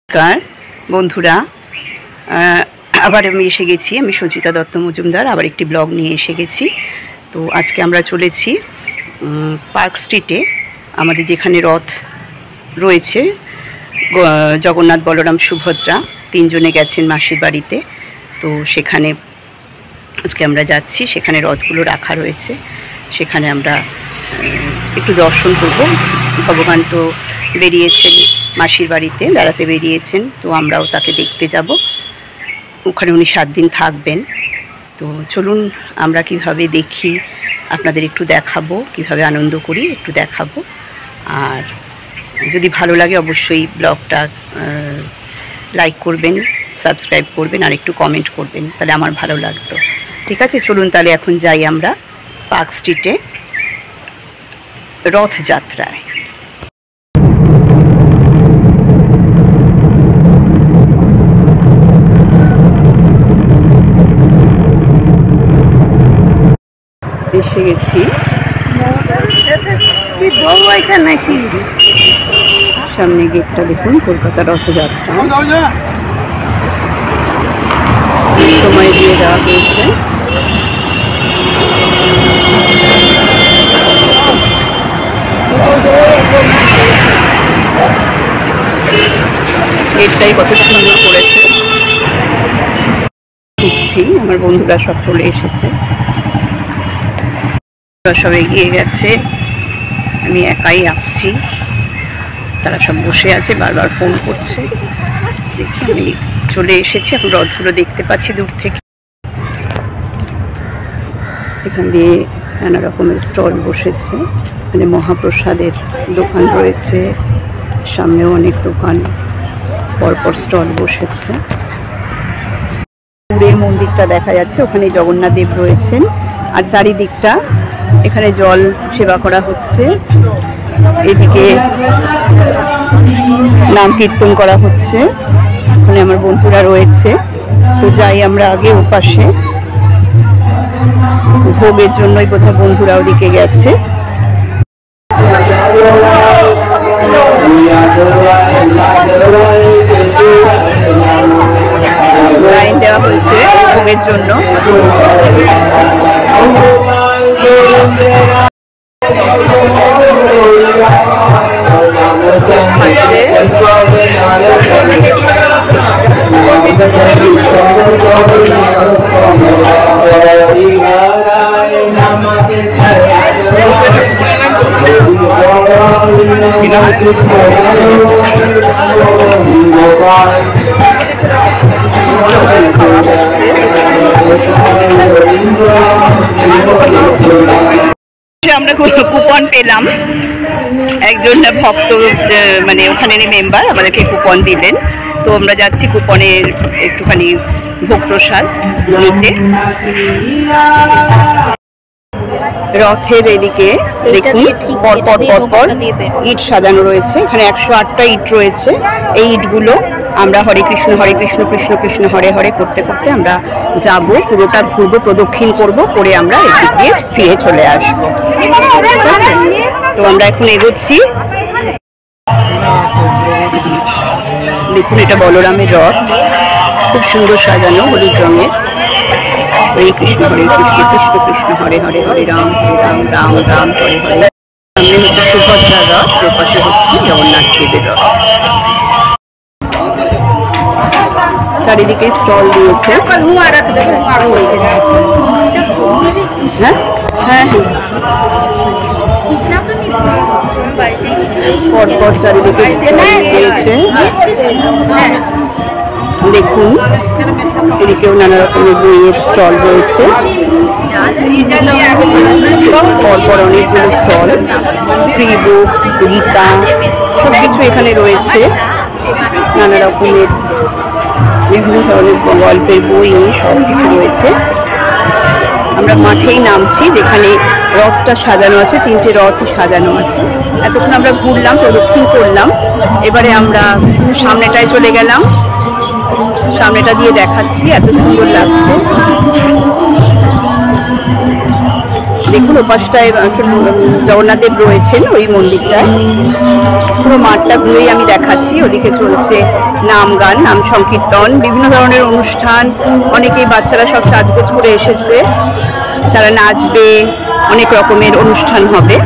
नमस्कार बंधुरा आबार आमि एसे गेছি আমি সঞ্চিতা দত্ত মজুমদার আবার একটি ব্লগ নিয়ে এসে গেছি। তো আজকে আমরা চলেছি পার্ক স্ট্রিটে আমাদের যেখানে রথ রয়েছে জগন্নাথ বলরাম সুভদ্রা তিনজনে গেছেন মাসির বাড়িতে। তো সেখানে আজকে আমরা যাচ্ছি, সেখানে রথগুলো রাখা রয়েছে, সেখানে আমরা একটু দর্শন করব। ভগবান তো বেরিয়েছেন মাসির বাড়িতে বেড়াতে বেরিয়েছেন, তো আমরাও তাকে দেখতে যাব। ওখানে উনি 7 দিন থাকবেন। তো চলুন আমরা কিভাবে দেখি আপনাদের একটু দেখাবো, কিভাবে আনন্দ করি একটু দেখাবো। আর যদি ভালো লাগে অবশ্যই ব্লগটা লাইক করবেন, সাবস্ক্রাইব করবেন আর একটু কমেন্ট করবেন, তাহলে আমার ভালো লাগতো। ঠিক আছে, চলুন তাহলে এখন যাই আমরা পার্ক স্ট্রিটে রথযাত্রায়। এসে গেছি, নাকি সামনে গেটটা দেখুন, কলকাতা রথযাত্রা সময় দিয়ে দেওয়া হয়েছে। গেটটাই কত সুন্দর করেছে। ঢুকছি, আমার বন্ধুরা সব চলে এসেছে, সব এগিয়ে গেছে, আমি একাই আসছি, তারা সব বসে আছে, বারবার ফোন করছে। দেখি আমি চলে এসেছি, এখন রথগুলো দেখতে পাচ্ছি দূর থেকে। এখান দিয়ে নানা রকমের স্টল বসেছে, মানে মহাপ্রসাদের দোকান রয়েছে, সামনেও অনেক দোকান পরপর স্টল বসেছে। দূরে মন্দিরটা দেখা যাচ্ছে, ওখানে জগন্নাথ দেব রয়েছেন, আর চারিদিকটা এখানে জল সেবা করা হচ্ছে, এদিকে নাম কীর্তন করা হচ্ছে, ওখানে আমার বন্ধুরা রয়েছে। তো যাই আমরা আগে ওপাশে, ভোগের জন্যই বোধহয় বন্ধুরা ওদিকে গেছে। লাইন দেওয়া হয়েছে ভোগের জন্য। আমরা কুপন পেলাম, একজন ভক্ত মানে ওখানের মেম্বার আমাদেরকে কুপন দিলেন। তো আমরা যাচ্ছি কুপনের একটুখানি ভোগ প্রসাদ নিতে। রথের এদিকে দেখুন পরপর ইট সাজানো রয়েছে, এখানে 108টা ইট রয়েছে। এই ইটগুলো আমরা হরে কৃষ্ণ কৃষ্ণ কৃষ্ণ হরে হরে করতে করতে আমরা যাব, পুরোটা ঘুরবো, প্রদক্ষিণ করব, করে আমরা এদিক দিয়ে ফিরে চলে আসবো। ঠিক আছে, তো আমরা এখন এগোচ্ছি। দেখুন এটা বলরামের রথ, খুব সুন্দর সাজানো হলুদ রঙের। হরে কৃষ্ণ কৃষ্ণ কৃষ্ণ হরে হরে, হরে রাম রাম রাম হরে হরে। সামনে হচ্ছে সুভদ্রার রথ, ওপাশে হচ্ছে জগন্নাথ দেবের রথ। চারিদিকে স্টল দিয়েছে। হ্যাঁ হ্যাঁ, পরপর চারিদিকে স্টল দিয়েছে। দেখুন এদিকেও নানা রকমের বইয়ের স্টল রয়েছে, পরপর অনেকগুলো স্টল, ফ্রি বুকস, গীতা, সব কিছু এখানে রয়েছে। নানা রকমের বিভিন্ন ধরনের গল্পের বই সব কিছু রয়েছে। আমরা মাঠেই নামছি, যেখানে রথটা সাজানো আছে, 3টে রথই সাজানো আছে। এতক্ষণ আমরা ঘুরলাম, প্রদক্ষিণ করলাম, এবারে আমরা সামনেটায় চলে গেলাম। সামনেটা দিয়ে দেখাচ্ছি, এত সুন্দর লাগছে। দেখুন ওপাশটায় জগন্নাথ দেব রয়েছেন ওই মন্দিরটায়। পুরো মাঠটা ঘুরেই আমি দেখাচ্ছি। ওদিকে চলছে নাম গান, নাম সংকীর্তন, বিভিন্ন ধরনের অনুষ্ঠান। অনেকেই বাচ্চারা সব সাজগোজ করে এসেছে, তারা নাচবে, অনেক রকমের অনুষ্ঠান হবে।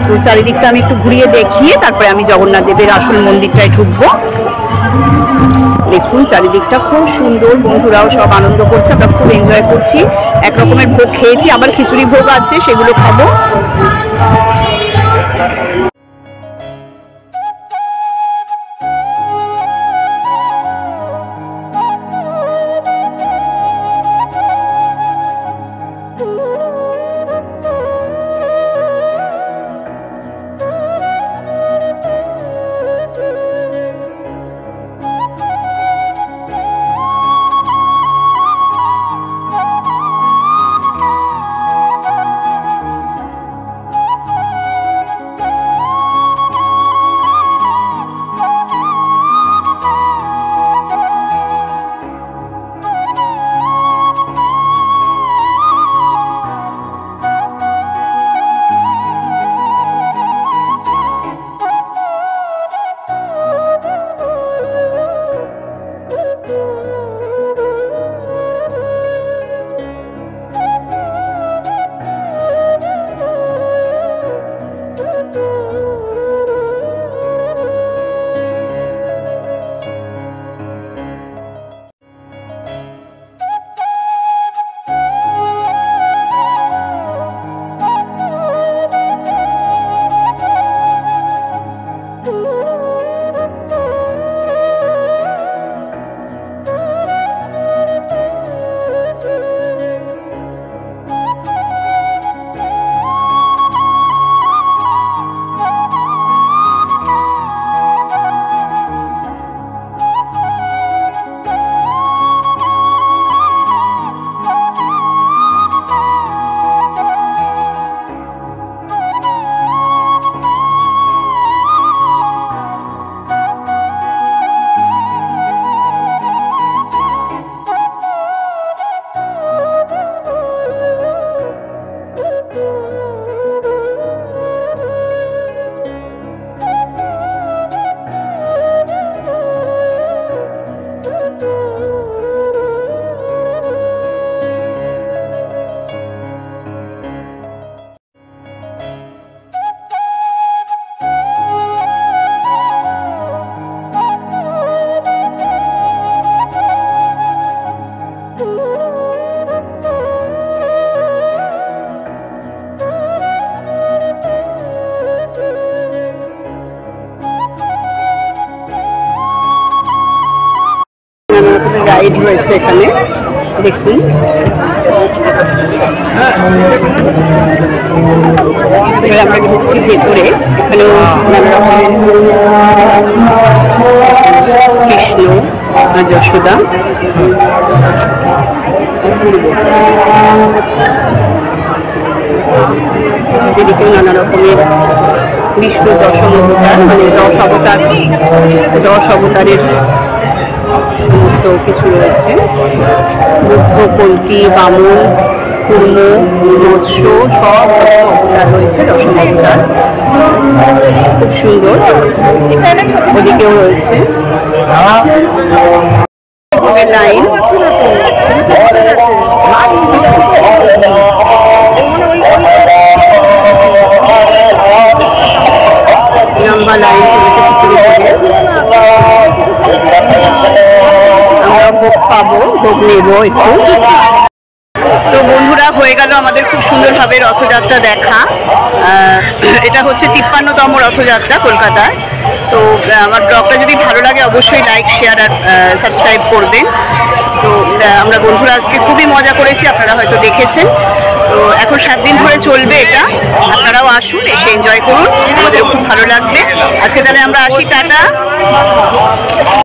তো চারিদিকটা আমি একটু ঘুরিয়ে দেখিয়ে তারপরে আমি জগন্নাথ দেবের আসল মন্দিরটায় ঢুকবো। দেখুন চারিদিকটা খুব সুন্দর, বন্ধুরাও সব আনন্দ করছে, আমরা খুব এনজয় করছি। এক রকমের ভোগ খেয়েছি, আবার খিচুড়ি ভোগ আছে, সেগুলো খাবো। রাইড রয়েছে এখানে, দেখুন। এবার আমরা ঢুকছি ভেতরে। এখানেও নানা রকমের কৃষ্ণ আর যশোদা, এদিকেও নানা রকমের বিষ্ণু দশম অবতার, মানে 10 অবতার, 10 অবতারের সমস্ত কিছু রয়েছে। বুদ্ধ, কল্কি, বামন, কুর্ম, মৎস্য, সব অবতার রয়েছে, দশম অবতার, খুব সুন্দর। ওদিকেও রয়েছে লাইন। লম্বা লাইন চলেছে খিচুড়ি ভোগের। আমরা ভোগ পাবো, ভোগ নেবো একটু। তো বন্ধুরা, হয়ে গেল আমাদের খুব সুন্দরভাবে রথযাত্রা দেখা। এটা হচ্ছে 53তম রথযাত্রা কলকাতার। তো আমার ব্লগটা যদি ভালো লাগে অবশ্যই লাইক, শেয়ার আর সাবস্ক্রাইব করবেন। তো আমরা বন্ধুরা আজকে খুবই মজা করেছি, আপনারা হয়তো দেখেছেন। তো এখন 7 দিন ধরে চলবে এটা, আপনারাও আসুন, এসে এনজয় করুন, আমাদের খুব ভালো লাগবে। আজকে তাহলে আমরা আসি, টাটা।